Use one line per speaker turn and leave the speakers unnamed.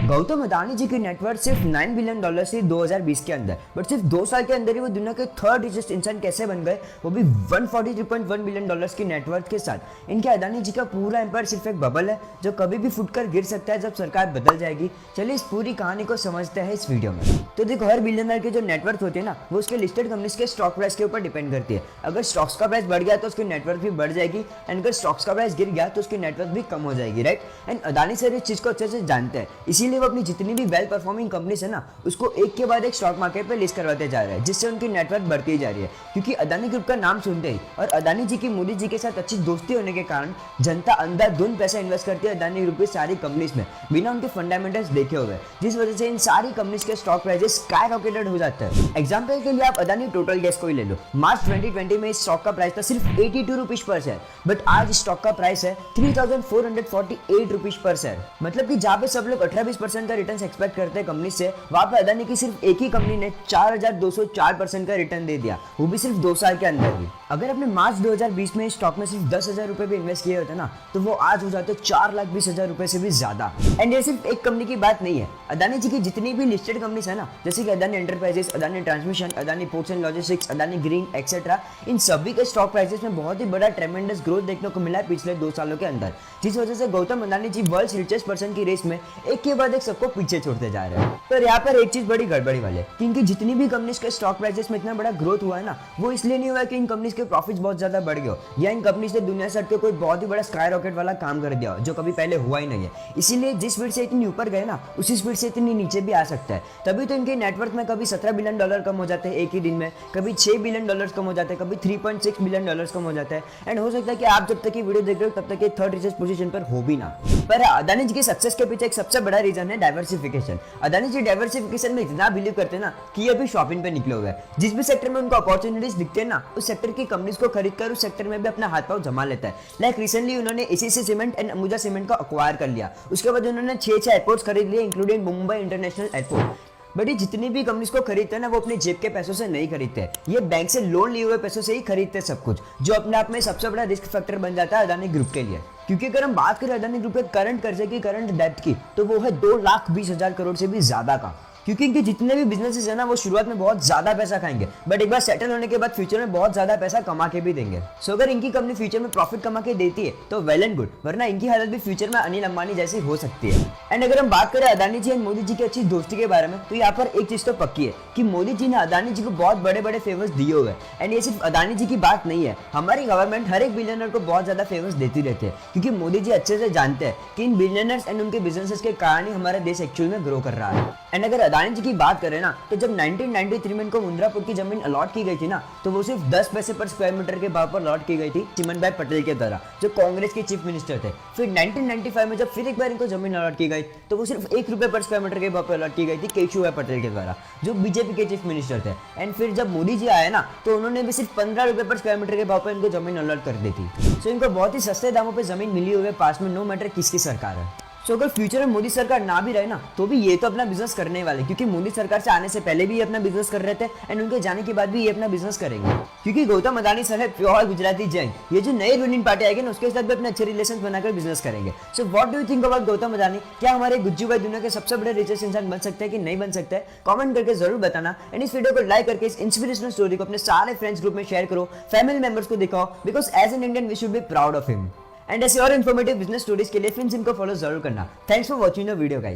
गौतम अदानी जी की नेटवर्थ सिर्फ $9 बिलियन थी 2020 के अंदर, बट सिर्फ 2 साल के अंदर ही वो दुनिया के थर्ड रिचेस्ट इंसान कैसे बन गए, वो भी $143.1 बिलियन की नेटवर्थ के साथ। इनके अदानी जी का पूरा एम्पायर सिर्फ एक बबल है जो कभी भी फुटकर गिर सकता है जब सरकार बदल जाएगी। चलिए इस पूरी कहानी को समझते हैं इस वीडियो में। तो देखो, हर बिलियनर की जो नेटवर्थ होती है ना, वो उसके लिस्टेड कंपनीज के स्टॉक प्राइस के ऊपर डिपेंड करती है। अगर स्टॉक्स का प्राइस बढ़ गया तो उसकी नेटवर्थ भी बढ़ जाएगी, एंड अगर स्टॉक्स का प्राइस गिर गया तो उसकी नेटवर्थ भी कम हो जाएगी, राइट। एंड अदानी सर इस चीज को अच्छे से जानते हैं, इसीलिए वो अपनी जितनी भी वेल परफॉर्मिंग कंपनीज है ना, उसको एक के बाद एक स्टॉक मार्केट पे लिस्ट करवाते जा रहे हैं, जिससे उनकी नेटवर्थ बढ़ती जा रही है। क्योंकि अदानी ग्रुप का नाम सुनते ही और अदानी जी की मोदी जी के साथ अच्छी दोस्ती होने के कारण जनता अंधाधुंध पैसा इन्वेस्ट करती है अदानी ग्रुप की सारी कंपनीज में, बिना उनके फंडामेंटल्स देखे हुए, जिस वजह से इन सारी कंपनीज के स्टॉक प्राइसेस स्काई रॉकेटेड हो जाते हैं। एग्जांपल के लिए आप अदानी टोटल गैस को ही ले लो। मार्च 2020 में इस स्टॉक का प्राइस था सिर्फ 82 रुपीज पर शेयर, बट आज स्टॉक का प्राइस है 3448 रुपीज पर शेयर। मतलब कि जहां पे सब लोग 18-20% का रिटर्न एक्सपेक्ट करते हैं कंपनी से, वहां पे अदानी की सिर्फ एक ही कंपनी ने 4204% का रिटर्न दे दिया, वो भी सिर्फ 2 साल के अंदर ही। अगर आपने मार्च 2020 में स्टॉक में सिर्फ 10,000 रुपए भी इन्वेस्ट किए होते ना, तो वो आज हो जाते 4,20,000 रुपए से भी ज्यादा। एंड ये सिर्फ एक कंपनी की बात नहीं है, अदानी जी की जितनी भी लिस्टेड कंपनीज है ना, जैसे कि Adani enterprises, Adani transmission, Adani ports and logistics, Adani green etcetera, इन सभी के स्टॉक प्राइसेस में बहुत ही बड़ा ट्रेमेंडस ग्रोथ देखने को मिला है पिछले 2 सालों के अंदर, जिस वजह से गौतम अदानी जी वर्ल्ड रिचेस्ट पर्सन की रेस में एक के बाद एक सबको पीछे छोड़ते जा रहे हैं। पर यहाँ पर एक चीज बड़ी गड़बड़ी वाली है कि इनकी जितनी भी कंपनीज के स्टॉक प्राइसेस में इतना बड़ा ग्रोथ हुआ है ना, वो इसलिए नहीं हुआ कि इन कंपनीज के प्रॉफिट्स बहुत ज्यादा बढ़ गए हो, या इन कंपनीज ने दुनिया से हटके कोई बहुत ही बड़ा स्काई रॉकेट वाला काम कर दिया हो जो कभी पहले हुआ ही नहीं है। इसीलिए जिस स्पीड से इतनी ऊपर गए ना, उसी स्पीड से इतनी नीचे भी आ सकता है। तभी तो इनके नेटवर्थ में कभी $17 बिलियन कम हो जाते हैं एक ही दिन में, कभी $6 बिलियन कम हो जाते हैं, कभी $3.6 बिलियन कम हो जाता है। एंड हो सकता है कि आप जब तक ये वीडियो देख रहे हो तब तक ये थर्ड रिचेस्ट पोजीशन पर हो भी ना। पर अदानी जी की सक्सेस के पीछे एक सबसे बड़ा रीजन है डाइवर्सिफिकेशन। अदानी जी डाइवर्सिफिकेशन में इतना बिलीव करते हैं ना कि ये अभी शॉपिंग पे निकले हुए हैं। जिस भी सेक्टर में उनको अपॉर्चुनिटीज दिखते हैं ना, उस सेक्टर की कंपनीज को खरीदकर उस सेक्टर में भी अपना हाथ पांव जमा लेता है। लाइक रिसेंटली उन्होंने ACC cement and Ambuja cement को अक्वायर कर लिया। उसके बाद उन्होंने 6 एयरपोर्ट्स खरीद लिए, including Mumbai international airport. But ये जितनी भी कंपनीज को खरीदते हैं ना, वो अपने जेब के पैसों से नहीं खरीदते, ये बैंक से लोन लिए हुए पैसों से ही खरीदते सब कुछ, जो अपने आप में सबसे बड़ा रिस्क फैक्टर बन जाता है अदानी ग्रुप के लिए। क्योंकि अगर हम बात करें अदानी ग्रुप के करंट कर्जे की, करंट डेब्ट की, तो वो है 2,20,000 करोड़ से भी ज्यादा का। क्योंकि इनके जितने भी बिजनेसेस है ना, वो शुरुआत में बहुत ज्यादा पैसा खाएंगे, बट एक बार सेटल होने के बाद फ्यूचर में बहुत ज्यादा पैसा कमा के भी देंगे। सो अगर इनकी कंपनी फ्यूचर में प्रॉफिट कमा के देती है तो वेल एंड गुड, वरना इनकी हालत भी फ्यूचर में अनिल अंबानी जैसी हो सकती है। एंड अगर हम बात करें अदानी जी एंड मोदी जी की अच्छी दोस्ती के बारे में, तो यहाँ पर एक चीज तो पक्की है कि मोदी जी ने अदानी जी को बहुत बड़े बड़े फेवर्स दिए हुए हैं। एंड ये सिर्फ अदानी जी की बात नहीं है, हमारी गवर्नमेंट हर एक बिलियनर को बहुत ज्यादा फेवर्स देती रहती है, क्योंकि मोदी जी अच्छे से जानते हैं कि इन बिलियनर्स एंड उनके बिजनेसेस के कारण ही हमारा देश एक्चुअल में ग्रो कर रहा है। एंड अगर अदानी जी की बात करें ना, तो जब 1993 में इनको मुंद्रापुर की जमीन अलॉट की गई थी ना, तो वो सिर्फ 10 पैसे पर स्क्वायर मीटर के भाव पर अलॉट की गई थी चिमन भाई पटेल के द्वारा, जो कांग्रेस के चीफ मिनिस्टर थे। फिर 1995 में जब फिर एक बार इनको जमीन अलॉट की गई, तो वो सिर्फ 1 रुपए पर स्क्वायर मीटर के भाव पर अलॉट की गई थी केशु भाई पटेल के द्वारा, जो बीजेपी के चीफ मिनिस्टर थे। एंड फिर जब मोदी जी आए ना, तो उन्होंने भी सिर्फ 15 रुपए पर स्क्वायर मीटर के भाव पर इनको जमीन अलॉट कर दी थी। सो इनको बहुत ही सस्ते दामों पर जमीन मिली हुई है पास में, नो मैटर किसकी सरकार है। सो अगर फ्यूचर में मोदी सरकार ना भी रहे ना, तो भी ये तो अपना बिजनेस करने वाले, क्योंकि मोदी सरकार से आने से पहले भी ये अपना बिजनेस कर रहे थे, एंड उनके जाने के बाद भी ये अपना बिजनेस करेंगे। क्योंकि गौतम अदानी सर है प्योर गुजराती जैन, ये जो नई रूलिंग पार्टी आएगी ना, उसके साथ भी अपने अच्छे रिलेशन बनाकर बिजनेस करेंगे। So what do you think about Gautam Adani? क्या हमारे गुज्जू भाई दुनिया के सबसे बड़े रिचेस्ट इंसान बन सकते हैं कि नहीं बन सकते हैं? कमेंट करके जरूर बताना। एंड इस वीडियो को लाइक करके इस इंस्पिरेशनल स्टोरी को अपने सारे फ्रेंड्स ग्रुप में शेयर करो, फैमिली मेंबर्स को दिखाओ, because as an Indian we should be proud of him. And ऐसे और इन्फॉर्मेटिव बिजनेस स्टोरीज के लिए फ्रेंड्स इनको फॉलो जरूर करना। Thanks for watching the video guys.